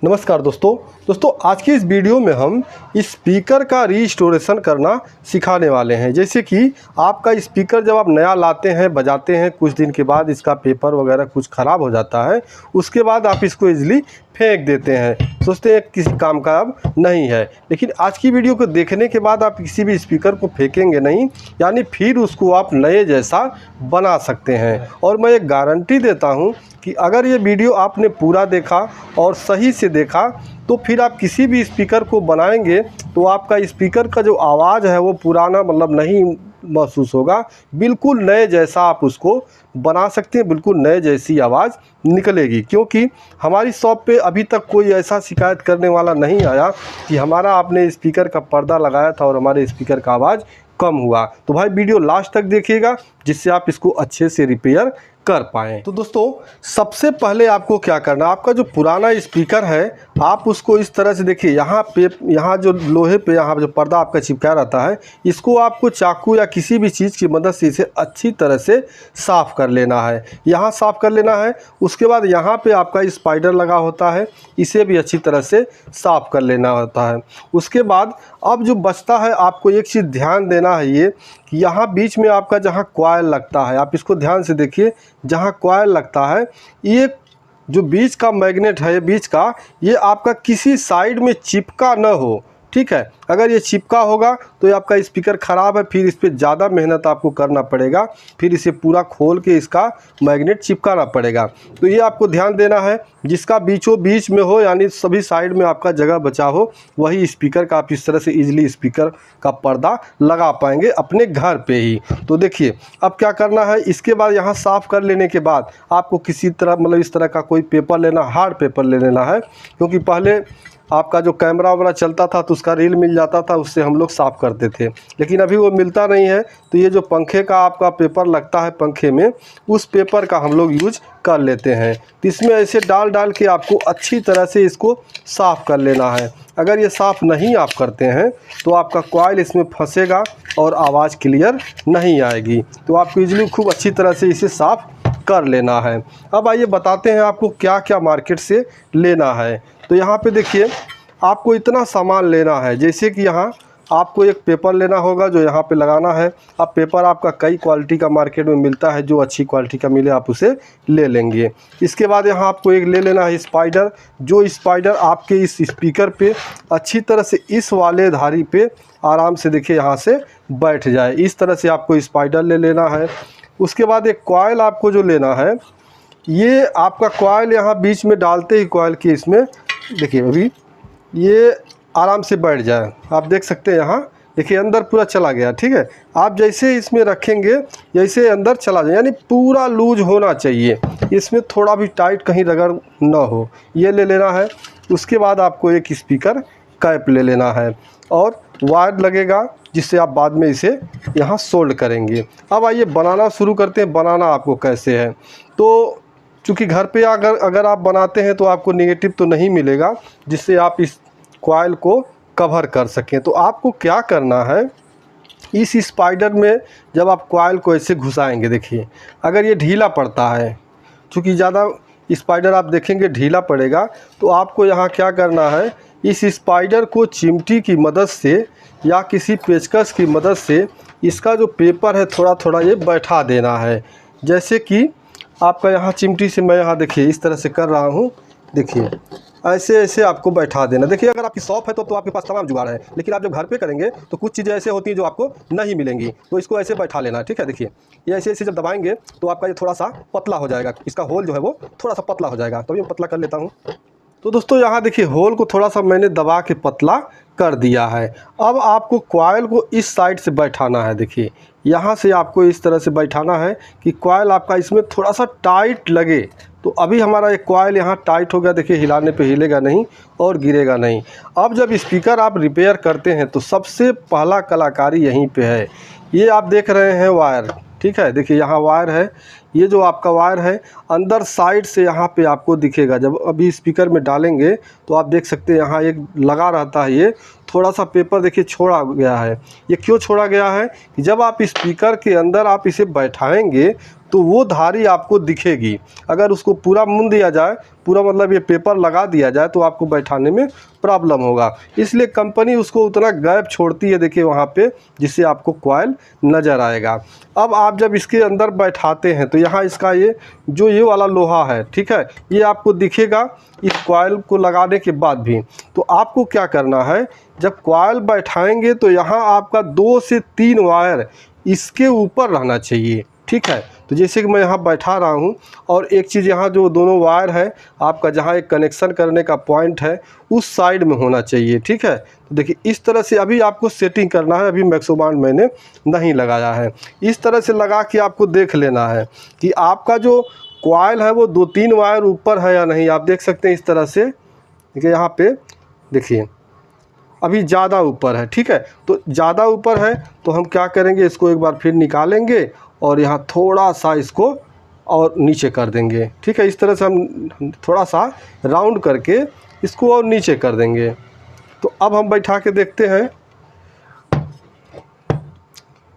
नमस्कार दोस्तों आज की इस वीडियो में हम स्पीकर का रीस्टोरेशन करना सिखाने वाले हैं। जैसे कि आपका स्पीकर जब आप नया लाते हैं, बजाते हैं, कुछ दिन के बाद इसका पेपर वगैरह कुछ ख़राब हो जाता है, उसके बाद आप इसको इजीली फेंक देते हैं, सोचते हैं किसी काम का अब नहीं है। लेकिन आज की वीडियो को देखने के बाद आप किसी भी स्पीकर को फेंकेंगे नहीं, यानी फिर उसको आप नए जैसा बना सकते हैं। और मैं एक गारंटी देता हूँ कि अगर ये वीडियो आपने पूरा देखा और सही से देखा तो फिर आप किसी भी स्पीकर को बनाएंगे तो आपका स्पीकर का जो आवाज़ है वो पुराना नहीं महसूस होगा, बिल्कुल नए जैसा आप उसको बना सकते हैं, बिल्कुल नए जैसी आवाज़ निकलेगी। क्योंकि हमारी शॉप पे अभी तक कोई ऐसा शिकायत करने वाला नहीं आया कि हमारा आपने स्पीकर का पर्दा लगाया था और हमारे स्पीकर का आवाज़ कम हुआ। तो भाई वीडियो लास्ट तक देखिएगा जिससे आप इसको अच्छे से रिपेयर कर पाएँ। तो दोस्तों सबसे पहले आपको क्या करना, आपका जो पुराना स्पीकर है आप उसको इस तरह से देखिए, यहाँ जो लोहे पे यहाँ जो पर्दा आपका चिपका रहता है, इसको आपको चाकू या किसी भी चीज़ की मदद से इसे अच्छी तरह से साफ़ कर लेना है। यहाँ साफ़ कर लेना है। उसके बाद यहाँ पे आपका स्पाइडर लगा होता है, इसे भी अच्छी तरह से साफ़ कर लेना होता है। उसके बाद अब जो बचता है, आपको एक चीज़ ध्यान देना है, ये कि यहाँ बीच में आपका जहाँ कॉइल लगता है, आप इसको ध्यान से देखिए, जहाँ कॉइल लगता है, ये जो बीच का मैग्नेट है, बीच का, ये आपका किसी साइड में चिपका न हो, ठीक है। अगर ये चिपका होगा तो ये आपका स्पीकर ख़राब है, फिर इस पर ज़्यादा मेहनत आपको करना पड़ेगा, फिर इसे पूरा खोल के इसका मैग्नेट चिपकाना पड़ेगा। तो ये आपको ध्यान देना है, जिसका बीचों बीच में हो, यानी सभी साइड में आपका जगह बचा हो, वही स्पीकर का आप इस तरह से इजीली स्पीकर का पर्दा लगा पाएंगे अपने घर पे ही। तो देखिए अब क्या करना है, इसके बाद यहाँ साफ़ कर लेने के बाद आपको किसी तरह इस तरह का कोई पेपर लेना, हार्ड पेपर ले लेना है। क्योंकि पहले आपका जो कैमरा वगैरह चलता था तो उसका रील मिल जाता था, उससे हम लोग साफ़ करते थे, लेकिन अभी वो मिलता नहीं है। तो ये जो पंखे का आपका पेपर लगता है पंखे में, उस पेपर का हम लोग यूज कर लेते हैं। तो इसमें ऐसे डाल के आपको अच्छी तरह से इसको साफ़ कर लेना है। अगर ये साफ़ नहीं आप करते हैं तो आपका कॉइल इसमें फंसेगा और आवाज़ क्लियर नहीं आएगी। तो आपको ईजिली खूब अच्छी तरह से इसे साफ़ कर लेना है। अब आइए बताते हैं आपको क्या क्या मार्केट से लेना है। तो यहाँ पे देखिए आपको इतना सामान लेना है, जैसे कि यहाँ आपको एक पेपर लेना होगा जो यहाँ पे लगाना है। अब पेपर आपका कई क्वालिटी का मार्केट में मिलता है, जो अच्छी क्वालिटी का मिले आप उसे ले लेंगे। इसके बाद यहाँ आपको एक ले लेना है स्पाइडर, जो स्पाइडर आपके इस स्पीकर पे अच्छी तरह से इस वाले धारी पे आराम से देखिए यहाँ से बैठ जाए, इस तरह से आपको स्पाइडर ले लेना है। उसके बाद एक कॉइल आपको जो लेना है, ये आपका कॉइल यहाँ बीच में डालते ही कॉइल के इसमें देखिए अभी ये आराम से बैठ जाए। आप देख सकते हैं यहाँ देखिए अंदर पूरा चला गया, ठीक है। आप जैसे इसमें रखेंगे जैसे अंदर चला जाए, यानी पूरा लूज होना चाहिए, इसमें थोड़ा भी टाइट कहीं रगड़ ना हो, ये ले लेना है। उसके बाद आपको एक स्पीकर कैप ले लेना है और वायर लगेगा, जिससे आप बाद में इसे यहाँ सोल्ड करेंगे। अब आइए बनाना शुरू करते हैं। बनाना आपको कैसे है, तो चूँकि घर पे अगर आप बनाते हैं तो आपको नेगेटिव तो नहीं मिलेगा जिससे आप इस कॉइल को कवर कर सकें। तो आपको क्या करना है, इस स्पाइडर में जब आप कॉइल को ऐसे घुसाएंगे, देखिए अगर ये ढीला पड़ता है, चूँकि ज़्यादा स्पाइडर आप देखेंगे ढीला पड़ेगा, तो आपको यहाँ क्या करना है, इस स्पाइडर को चिमटी की मदद से या किसी पेचकस की मदद से इसका जो पेपर है थोड़ा थोड़ा ये बैठा देना है। जैसे कि आपका यहाँ चिमटी से मैं यहाँ देखिए इस तरह से कर रहा हूँ, देखिए ऐसे ऐसे आपको बैठा देना। देखिए अगर आपकी शॉप है तो आपके पास तमाम जुगाड़ है, लेकिन आप जब घर पे करेंगे तो कुछ चीज़ें ऐसे होती हैं जो आपको नहीं मिलेंगी, तो इसको ऐसे बैठा लेना, ठीक है। देखिए ये ऐसे ऐसे जब दबाएंगे तो आपका ये थोड़ा सा पतला हो जाएगा, इसका होल जो है वो थोड़ा सा पतला हो जाएगा। तो ये पतला कर लेता हूँ। तो दोस्तों यहाँ देखिए होल को थोड़ा सा मैंने दबा के पतला कर दिया है। अब आपको कॉइल को इस साइड से बैठाना है, देखिए यहाँ से आपको इस तरह से बैठाना है कि कॉइल आपका इसमें थोड़ा सा टाइट लगे। तो अभी हमारा एक कॉइल यहाँ टाइट हो गया, देखिए हिलाने पे हिलेगा नहीं और गिरेगा नहीं। अब जब स्पीकर आप रिपेयर करते हैं तो सबसे पहला कलाकारी यहीं पे है। ये आप देख रहे हैं वायर, ठीक है, देखिए यहाँ वायर है, ये जो आपका वायर है अंदर साइड से यहाँ पे आपको दिखेगा। जब अभी स्पीकर में डालेंगे तो आप देख सकते हैं यहाँ एक लगा रहता है, ये थोड़ा सा पेपर देखिए छोड़ा गया है। ये क्यों छोड़ा गया है कि जब आप स्पीकर के अंदर आप इसे बैठाएंगे तो वो धारी आपको दिखेगी। अगर उसको पूरा मुन दिया जाए, पूरा मतलब ये पेपर लगा दिया जाए, तो आपको बैठाने में प्रॉब्लम होगा। इसलिए कंपनी उसको उतना गैप छोड़ती है देखिए वहाँ पे, जिससे आपको कॉइल नज़र आएगा। अब आप जब इसके अंदर बैठाते हैं तो यहाँ इसका ये वाला लोहा है, ठीक है, ये आपको दिखेगा इस कॉइल को लगाने के बाद भी। तो आपको क्या करना है, जब कॉइल बैठाएंगे तो यहाँ आपका 2 से 3 वायर इसके ऊपर रहना चाहिए, ठीक है। तो जैसे कि मैं यहाँ बैठा रहा हूँ, और एक चीज़ यहाँ जो दोनों वायर है आपका, जहाँ एक कनेक्शन करने का पॉइंट है उस साइड में होना चाहिए, ठीक है। तो देखिए इस तरह से अभी आपको सेटिंग करना है। अभी मैक्सो बांड मैंने नहीं लगाया है। इस तरह से लगा के आपको देख लेना है कि आपका जो कॉइल है वो 2-3 वायर ऊपर है या नहीं। आप देख सकते हैं इस तरह से, देखिए यहाँ पे देखिए अभी ज़्यादा ऊपर है, ठीक है। तो ज़्यादा ऊपर है तो हम क्या करेंगे, इसको एक बार फिर निकालेंगे और यहाँ थोड़ा सा इसको और नीचे कर देंगे, ठीक है। इस तरह से हम थोड़ा सा राउंड करके इसको और नीचे कर देंगे। तो अब हम बैठा के देखते हैं।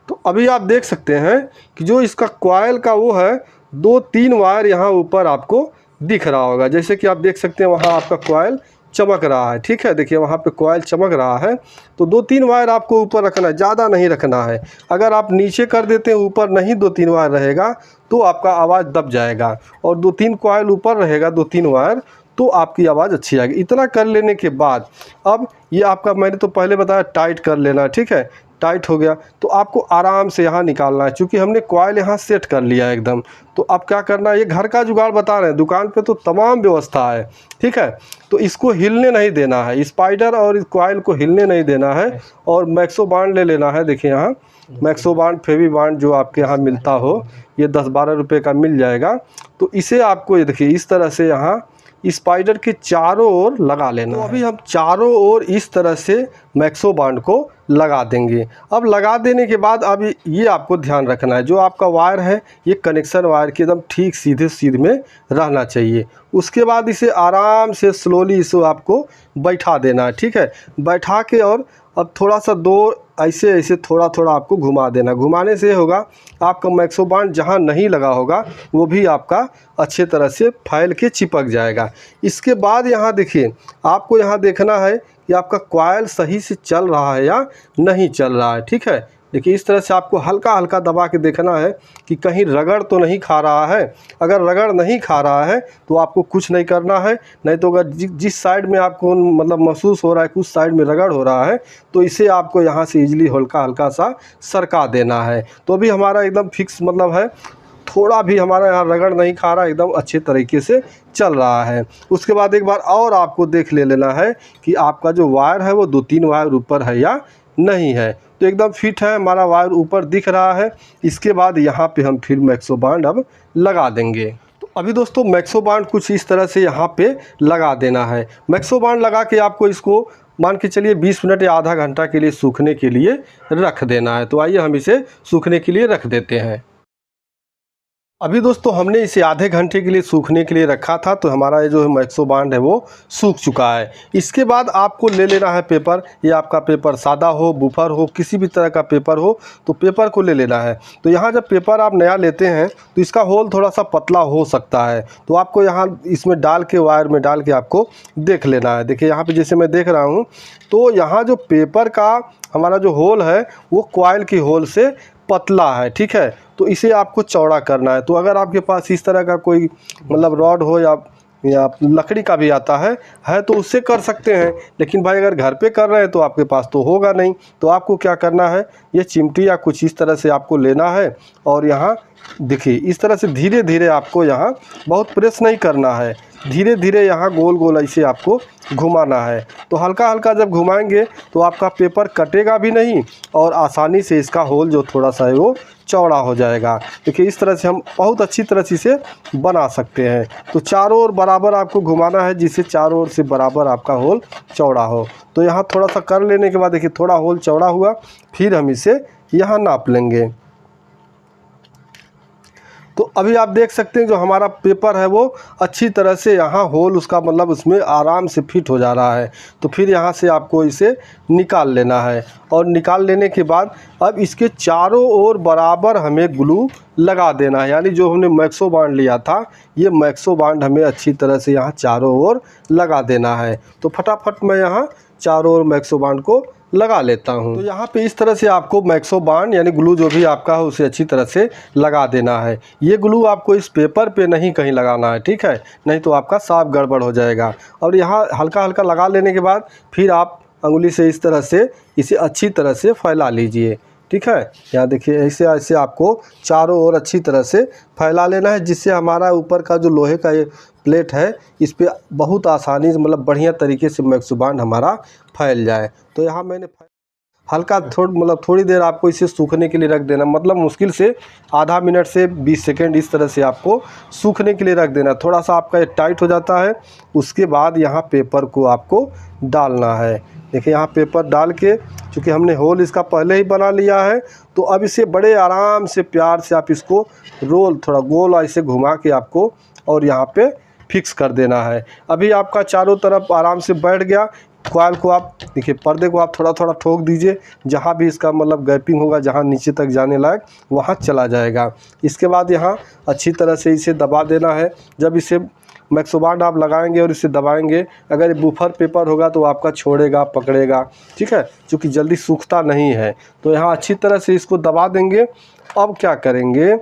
तो अभी आप देख सकते हैं कि जो इसका कॉइल का वो है, 2-3 वायर यहाँ ऊपर आपको दिख रहा होगा। जैसे कि आप देख सकते हैं वहाँ आपका कॉइल चमक रहा है, ठीक है। देखिए वहाँ पे कॉइल चमक रहा है। तो 2-3 वायर आपको ऊपर रखना है, ज़्यादा नहीं रखना है। अगर आप नीचे कर देते हैं, ऊपर नहीं 2-3 वायर रहेगा तो आपका आवाज़ दब जाएगा। और 2-3 कॉइल ऊपर रहेगा, 2-3 वायर, तो आपकी आवाज़ अच्छी आएगी। इतना कर लेने के बाद अब ये आपका, मैंने तो पहले बताया टाइट कर लेना, ठीक है। टाइट हो गया तो आपको आराम से यहाँ निकालना है, क्योंकि हमने कॉइल यहाँ सेट कर लिया है एकदम। तो अब क्या करना है, ये घर का जुगाड़ बता रहे हैं, दुकान पे तो तमाम व्यवस्था है, ठीक है। तो इसको हिलने नहीं देना है, स्पाइडर और इस कॉइल को हिलने नहीं देना है। और मैक्सो बांड ले लेना है। देखिए यहाँ मैक्सो बांड, फेवी बांड जो आपके यहाँ मिलता हो, ये 10-12 रुपये का मिल जाएगा। तो इसे आपको ये देखिए इस तरह से यहाँ स्पाइडर के चारों ओर लगा लेना। तो अभी हम चारों ओर इस तरह से मैक्सो बांड को लगा देंगे। अब लगा देने के बाद अब ये आपको ध्यान रखना है, जो आपका वायर है ये कनेक्शन वायर के एकदम ठीक सीधे में रहना चाहिए। उसके बाद इसे आराम से स्लोली इसे आपको बैठा देना है, ठीक है। बैठा के और अब थोड़ा सा ऐसे थोड़ा आपको घुमा देना। घुमाने से होगा आपका मैक्सो बांड जहाँ नहीं लगा होगा वो भी आपका अच्छे तरह से फैल के चिपक जाएगा। इसके बाद यहाँ देखिए, आपको यहाँ देखना है कि आपका कॉइल सही से चल रहा है या नहीं चल रहा है, ठीक है। देखिए इस तरह से आपको हल्का हल्का दबा के देखना है कि कहीं रगड़ तो नहीं खा रहा है। अगर रगड़ नहीं खा रहा है तो आपको कुछ नहीं करना है। नहीं तो अगर जिस साइड में आपको मतलब महसूस हो रहा है कि उस साइड में रगड़ हो रहा है, तो इसे आपको यहाँ से ईजिली हल्का सा सरका देना है। तो अभी हमारा एकदम फिक्स मतलब है, थोड़ा भी हमारा यहाँ रगड़ नहीं खा रहा, एकदम अच्छे तरीके से चल रहा है। उसके बाद एक बार और आपको देख लेना है कि आपका जो वायर है वो 2-3 वायर ऊपर है या नहीं है। तो एकदम फिट है, हमारा वायर ऊपर दिख रहा है। इसके बाद यहाँ पे हम फिर मैक्सो बांड अब लगा देंगे। तो अभी दोस्तों मैक्सो बांड कुछ इस तरह से यहाँ पे लगा देना है। मैक्सो बांड लगा के आपको इसको मान के चलिए 20 मिनट या आधा घंटा के लिए सूखने के लिए रख देना है। तो आइए हम इसे सूखने के लिए रख देते हैं। अभी दोस्तों हमने इसे आधे घंटे के लिए सूखने के लिए रखा था, तो हमारा ये जो है मैक्सो बांड है वो सूख चुका है। इसके बाद आपको ले लेना है पेपर। ये आपका पेपर सादा हो, बुफर हो, किसी भी तरह का पेपर हो, तो पेपर को ले लेना है। तो यहाँ जब पेपर आप नया लेते हैं तो इसका होल थोड़ा सा पतला हो सकता है, तो आपको यहाँ इसमें डाल के, वायर में डाल के आपको देख लेना है। देखिए यहाँ पर जैसे मैं देख रहा हूँ, तो यहाँ जो पेपर का हमारा जो होल है वो कॉइल की होल से पतला है, ठीक है। तो इसे आपको चौड़ा करना है। तो अगर आपके पास इस तरह का कोई मतलब रॉड हो या लकड़ी का भी आता है तो उससे कर सकते हैं। लेकिन भाई अगर घर पे कर रहे हैं तो आपके पास तो होगा नहीं। तो आपको क्या करना है, ये चिमटी या कुछ इस तरह से आपको लेना है और यहाँ देखिए इस तरह से धीरे धीरे आपको यहाँ बहुत प्रेस नहीं करना है, धीरे धीरे यहाँ गोल गोल ऐसे आपको घुमाना है। तो हल्का हल्का जब घुमाएंगे तो आपका पेपर कटेगा भी नहीं और आसानी से इसका होल जो थोड़ा सा है वो चौड़ा हो जाएगा। देखिए इस तरह से हम बहुत अच्छी तरह से इसे बना सकते हैं। तो चारों ओर बराबर आपको घुमाना है, जिससे चारों ओर से बराबर आपका होल चौड़ा हो। तो यहाँ थोड़ा सा कर लेने के बाद देखिए थोड़ा होल चौड़ा हुआ, फिर हम इसे यहाँ नाप लेंगे। तो अभी आप देख सकते हैं जो हमारा पेपर है वो अच्छी तरह से यहाँ होल उसका मतलब उसमें आराम से फिट हो जा रहा है। तो फिर यहाँ से आपको इसे निकाल लेना है और निकाल लेने के बाद अब इसके चारों ओर बराबर हमें ग्लू लगा देना है। यानी जो हमने मैक्सो बांड लिया था ये मैक्सो बांड हमें अच्छी तरह से यहाँ चारों ओर लगा देना है। तो फटाफट मैं यहाँ चारों ओर मैक्सो बांड को लगा लेता हूँ। तो यहाँ पे इस तरह से आपको मैक्सो बांड यानी ग्लू जो भी आपका है उसे अच्छी तरह से लगा देना है। ये ग्लू आपको इस पेपर पे नहीं कहीं लगाना है, ठीक है, नहीं तो आपका साफ गड़बड़ हो जाएगा। और यहाँ हल्का हल्का लगा लेने के बाद फिर आप अंगुली से इस तरह से इसे अच्छी तरह से फैला लीजिए, ठीक है। यहाँ देखिए ऐसे ऐसे आपको चारों ओर अच्छी तरह से फैला लेना है, जिससे हमारा ऊपर का जो लोहे का ये प्लेट है इस पे बहुत आसानी से मतलब बढ़िया तरीके से मैक्सो बांड हमारा फैल जाए। तो यहाँ मैंने हल्का थोड़ी देर आपको इसे सूखने के लिए रख देना, मतलब मुश्किल से आधा मिनट से 20 सेकेंड इस तरह से आपको सूखने के लिए रख देना। थोड़ा सा आपका ये टाइट हो जाता है, उसके बाद यहाँ पेपर को आपको डालना है। देखिए यहाँ पेपर डाल के चूँकि हमने होल इसका पहले ही बना लिया है, तो अब इसे बड़े आराम से प्यार से आप इसको रोल थोड़ा गोल ऐसे घुमा के आपको और यहाँ पे फिक्स कर देना है। अभी आपका चारों तरफ आराम से बैठ गया। कॉइल को आप देखिए पर्दे को आप थोड़ा थोड़ा ठोक दीजिए, जहाँ भी इसका मतलब गैपिंग होगा जहाँ नीचे तक जाने लायक वहाँ चला जाएगा। इसके बाद यहाँ अच्छी तरह से इसे दबा देना है। जब इसे मैक्सो बांड आप लगाएंगे और इसे दबाएंगे, अगर ये बूफर पेपर होगा तो आपका छोड़ेगा पकड़ेगा, ठीक है, क्योंकि जल्दी सूखता नहीं है। तो यहाँ अच्छी तरह से इसको दबा देंगे। अब क्या करेंगे,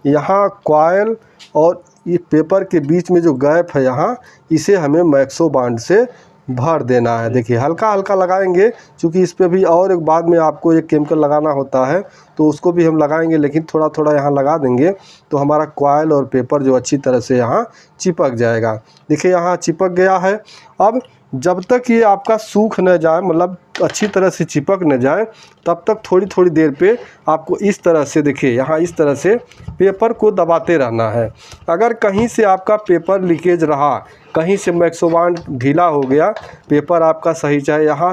यहाँ कॉइल और ये पेपर के बीच में जो गैप है यहाँ इसे हमें मैक्सो बांड से भर देना है। देखिए हल्का हल्का लगाएंगे, क्योंकि इस पे भी और एक बाद में आपको एक केमिकल लगाना होता है तो उसको भी हम लगाएंगे, लेकिन थोड़ा थोड़ा यहाँ लगा देंगे तो हमारा कॉइल और पेपर जो अच्छी तरह से यहाँ चिपक जाएगा। देखिए यहाँ चिपक गया है। अब जब तक ये आपका सूख न जाए, मतलब अच्छी तरह से चिपक न जाए, तब तक थोड़ी थोड़ी देर पे आपको इस तरह से देखिए यहाँ इस तरह से पेपर को दबाते रहना है। अगर कहीं से आपका पेपर लीकेज रहा, कहीं से मैक्सो बांड ढीला हो गया, पेपर आपका सही चाहे यहाँ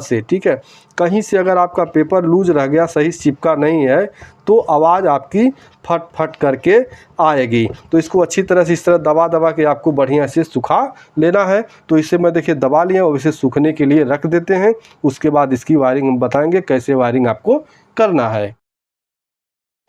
से, ठीक है, कहीं से अगर आपका पेपर लूज रह गया, सही चिपका नहीं है, तो आवाज़ आपकी फट फट करके आएगी। तो इसको अच्छी तरह से इस तरह दबा दबा के आपको बढ़िया से सुखा लेना है। तो इसे मैं देखिए दबा लिया और इसे सूखने के लिए रख देते हैं। उसके बाद इसकी वायरिंग हम बताएंगे कैसे वायरिंग आपको करना है।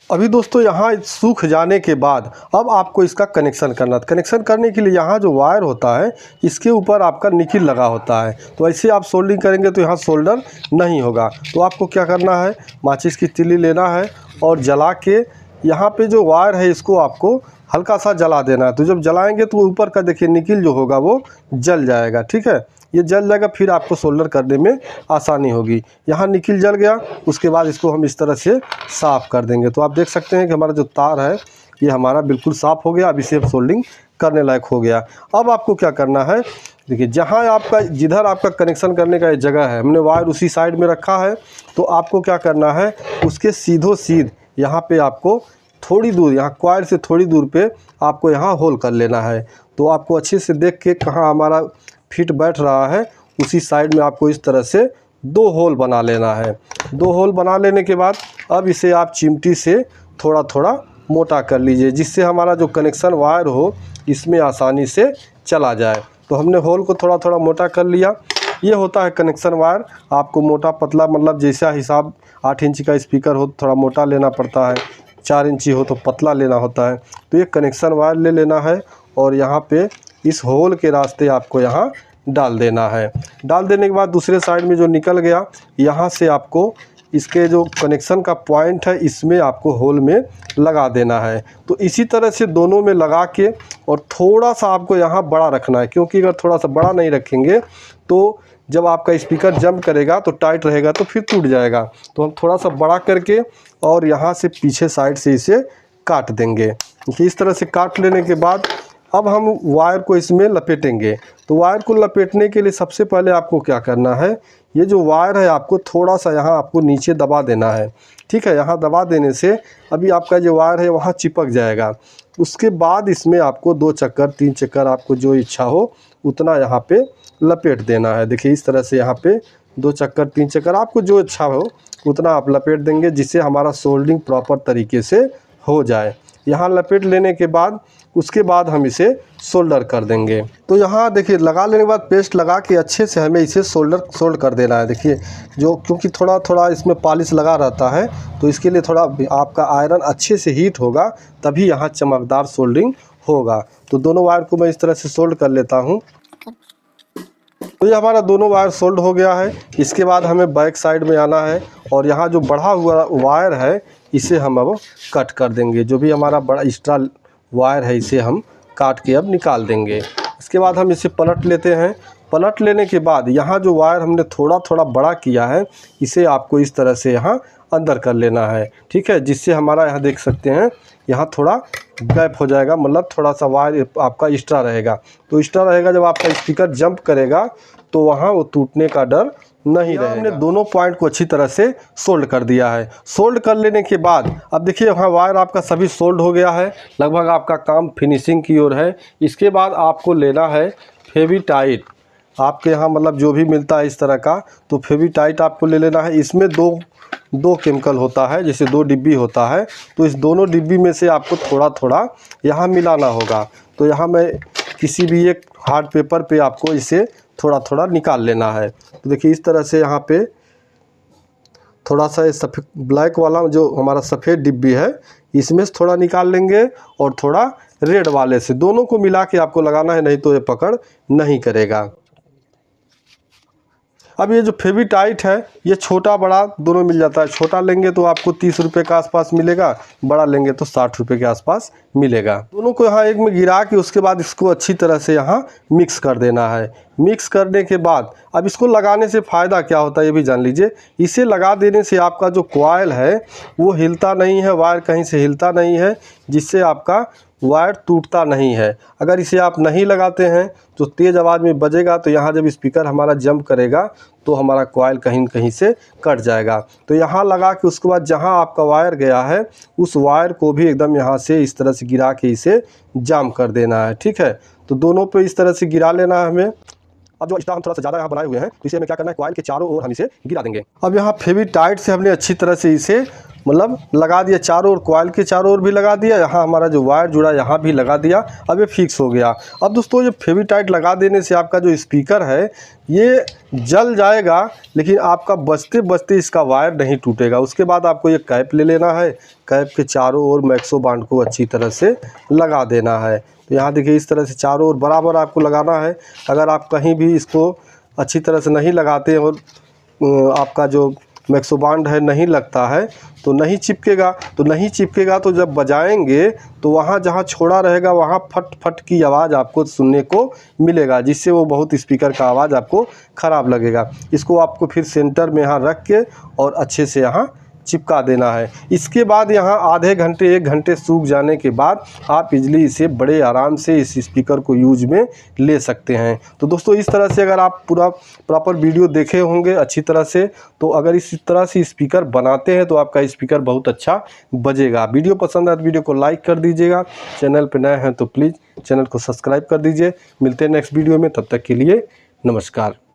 अभी दोस्तों यहाँ सूख जाने के बाद अब आपको इसका कनेक्शन करना है। कनेक्शन करने के लिए यहाँ जो वायर होता है इसके ऊपर आपका निकिल लगा होता है, तो ऐसे आप सोल्डिंग करेंगे तो यहाँ सोल्डर नहीं होगा। तो आपको क्या करना है, माचिस की तिल्ली लेना है और जला के यहाँ पे जो वायर है इसको आपको हल्का सा जला देना है। तो जब जलाएंगे तो ऊपर का देखिए निकिल जो होगा वो जल जाएगा, ठीक है, ये जल जाएगा, फिर आपको सोल्डर करने में आसानी होगी। यहाँ निकिल जल गया, उसके बाद इसको हम इस तरह से साफ़ कर देंगे। तो आप देख सकते हैं कि हमारा जो तार है ये हमारा बिल्कुल साफ़ हो गया। अब इसे सोल्डिंग करने लायक हो गया। अब आपको क्या करना है, देखिए जहाँ आपका जिधर आपका कनेक्शन करने का जगह है, हमने वायर उसी साइड में रखा है, तो आपको क्या करना है, उसके सीधो सीध यहाँ पे आपको थोड़ी दूर, यहाँ कॉइल से थोड़ी दूर पे आपको यहाँ होल कर लेना है। तो आपको अच्छे से देख के कहाँ हमारा फिट बैठ रहा है उसी साइड में आपको इस तरह से 2 होल बना लेना है। 2 होल बना लेने के बाद अब इसे आप चिमटी से थोड़ा थोड़ा मोटा कर लीजिए, जिससे हमारा जो कनेक्शन वायर हो इसमें आसानी से चला जाए। तो हमने होल को थोड़ा थोड़ा मोटा कर लिया। ये होता है कनेक्शन वायर। आपको मोटा पतला मतलब जैसा हिसाब, 8 इंच का स्पीकर हो तो थोड़ा मोटा लेना पड़ता है, 4 इंची हो तो पतला लेना होता है। तो ये कनेक्शन वायर ले लेना है और यहाँ पे इस होल के रास्ते आपको यहाँ डाल देना है। डाल देने के बाद दूसरे साइड में जो निकल गया, यहाँ से आपको इसके जो कनेक्शन का पॉइंट है इसमें आपको होल में लगा देना है। तो इसी तरह से दोनों में लगा के और थोड़ा सा आपको यहाँ बड़ा रखना है, क्योंकि अगर थोड़ा सा बड़ा नहीं रखेंगे तो जब आपका स्पीकर जंप करेगा तो टाइट रहेगा तो फिर टूट जाएगा। तो हम थोड़ा सा बड़ा करके और यहाँ से पीछे साइड से इसे काट देंगे। इस तरह से काट लेने के बाद अब हम वायर को इसमें लपेटेंगे। तो वायर को लपेटने के लिए सबसे पहले आपको क्या करना है, ये जो वायर है आपको थोड़ा सा यहाँ आपको नीचे दबा देना है, ठीक है। यहाँ दबा देने से अभी आपका जो वायर है वहाँ चिपक जाएगा। उसके बाद इसमें आपको 2 चक्कर 3 चक्कर आपको जो इच्छा हो उतना यहाँ पे लपेट देना है। देखिए इस तरह से यहाँ पे 2 चक्कर 3 चक्कर आपको जो इच्छा हो उतना आप लपेट देंगे, जिससे हमारा सोल्डिंग प्रॉपर तरीके से हो जाए। यहाँ लपेट लेने के बाद उसके बाद हम इसे सोल्डर कर देंगे। तो यहाँ देखिए लगा लेने के बाद पेस्ट लगा के अच्छे से हमें इसे सोल्ड कर देना है। देखिए जो क्योंकि थोड़ा थोड़ा इसमें पॉलिश लगा रहता है, तो इसके लिए थोड़ा आपका आयरन अच्छे से हीट होगा तभी यहाँ चमकदार सोल्डरिंग होगा। तो दोनों वायर को मैं इस तरह से सोल्ड कर लेता हूँ। तो ये हमारा दोनों वायर सोल्ड हो गया है। इसके बाद हमें बैक साइड में आना है और यहाँ जो बढ़ा हुआ वायर है इसे हम अब कट कर देंगे। जो भी हमारा बड़ा एक्स्ट्रा वायर है इसे हम काट के अब निकाल देंगे। इसके बाद हम इसे पलट लेते हैं। पलट लेने के बाद यहाँ जो वायर हमने थोड़ा थोड़ा बड़ा किया है इसे आपको इस तरह से यहाँ अंदर कर लेना है, ठीक है। जिससे हमारा यहाँ देख सकते हैं यहाँ थोड़ा गैप हो जाएगा, मतलब थोड़ा सा वायर आपका एक्स्ट्रा रहेगा। तो एक्स्ट्रा रहेगा, जब आपका स्पीकर जंप करेगा तो वहाँ वो टूटने का डर नहीं रहेगा। हमने दोनों पॉइंट को अच्छी तरह से सोल्ड कर दिया है। सोल्ड कर लेने के बाद अब देखिए वहाँ वायर आपका सभी सोल्ड हो गया है, लगभग आपका काम फिनिशिंग की ओर है। इसके बाद आपको लेना है फेविटाइट। आपके यहाँ मतलब जो भी मिलता है इस तरह का, तो फेविटाइट आपको ले लेना है। इसमें दो केमिकल होता है, जैसे 2 डिब्बी होता है, तो इस दोनों डिब्बी में से आपको थोड़ा थोड़ा यहाँ मिलाना होगा। तो यहाँ मैं किसी भी एक हार्ड पेपर पे आपको इसे थोड़ा थोड़ा निकाल लेना है। तो देखिए इस तरह से यहाँ पे थोड़ा सा सफ़ेद ब्लैक वाला जो हमारा सफ़ेद डिब्बी है इसमें से थोड़ा निकाल लेंगे और थोड़ा रेड वाले से, दोनों को मिला के आपको लगाना है, नहीं तो ये पकड़ नहीं करेगा। अब ये जो फेविटाइट है ये छोटा बड़ा दोनों मिल जाता है। छोटा लेंगे तो आपको 30 रुपये के आसपास मिलेगा, बड़ा लेंगे तो 60 रुपये के आसपास मिलेगा। दोनों को यहाँ एक में गिरा के उसके बाद इसको अच्छी तरह से यहाँ मिक्स कर देना है। मिक्स करने के बाद अब इसको लगाने से फ़ायदा क्या होता है ये भी जान लीजिए। इसे लगा देने से आपका जो कॉइल है वो हिलता नहीं है, वायर कहीं से हिलता नहीं है, जिससे आपका वायर टूटता नहीं है। अगर इसे आप नहीं लगाते हैं तो तेज़ आवाज़ में बजेगा, तो यहाँ जब स्पीकर हमारा जंप करेगा तो हमारा कॉइल कहीं कहीं से कट जाएगा। तो यहाँ लगा के उसके बाद जहाँ आपका वायर गया है उस वायर को भी एकदम यहाँ से इस तरह से गिरा के इसे जाम कर देना है, ठीक है। तो दोनों पे इस तरह से गिरा लेना है हमें। अब जो एक्स्ट्रा हम थोड़ा सा ज़्यादा यहाँ बनाए हुए हैं तो इसे हमें क्या करना है, कॉइल के चारों ओर हम इसे गिरा देंगे। अब यहाँ फेविटाइट से हमने अच्छी तरह से इसे मतलब लगा दिया चारों ओर, कॉइल के चारों ओर भी लगा दिया, यहाँ हमारा जो वायर जुड़ा यहाँ भी लगा दिया। अब ये फिक्स हो गया। अब दोस्तों ये फेविटाइट लगा देने से आपका जो स्पीकर है ये जल जाएगा, लेकिन आपका बजते बजते इसका वायर नहीं टूटेगा। उसके बाद आपको ये कैप ले लेना है, कैप के चारों ओर मैक्सो बांड को अच्छी तरह से लगा देना है। तो यहाँ देखिए इस तरह से चारों ओर बराबर आपको लगाना है। अगर आप कहीं भी इसको अच्छी तरह से नहीं लगाते और आपका जो मैक्सो बांड है नहीं लगता है तो नहीं चिपकेगा। तो जब बजाएंगे तो वहाँ जहाँ छोड़ा रहेगा वहाँ फट फट की आवाज़ आपको सुनने को मिलेगा, जिससे वो बहुत स्पीकर का आवाज़ आपको ख़राब लगेगा। इसको आपको फिर सेंटर में यहाँ रख के और अच्छे से यहाँ चिपका देना है। इसके बाद यहाँ आधे घंटे 1 घंटे सूख जाने के बाद आप इजली इसे बड़े आराम से इस स्पीकर को यूज में ले सकते हैं। तो दोस्तों इस तरह से अगर आप पूरा प्रॉपर वीडियो देखे होंगे अच्छी तरह से, तो अगर इस तरह से स्पीकर बनाते हैं तो आपका स्पीकर बहुत अच्छा बजेगा। वीडियो पसंद आए तो वीडियो को लाइक कर दीजिएगा। चैनल पर नए हैं तो प्लीज़ चैनल को सब्सक्राइब कर दीजिए। मिलते हैं नेक्स्ट वीडियो में, तब तक के लिए नमस्कार।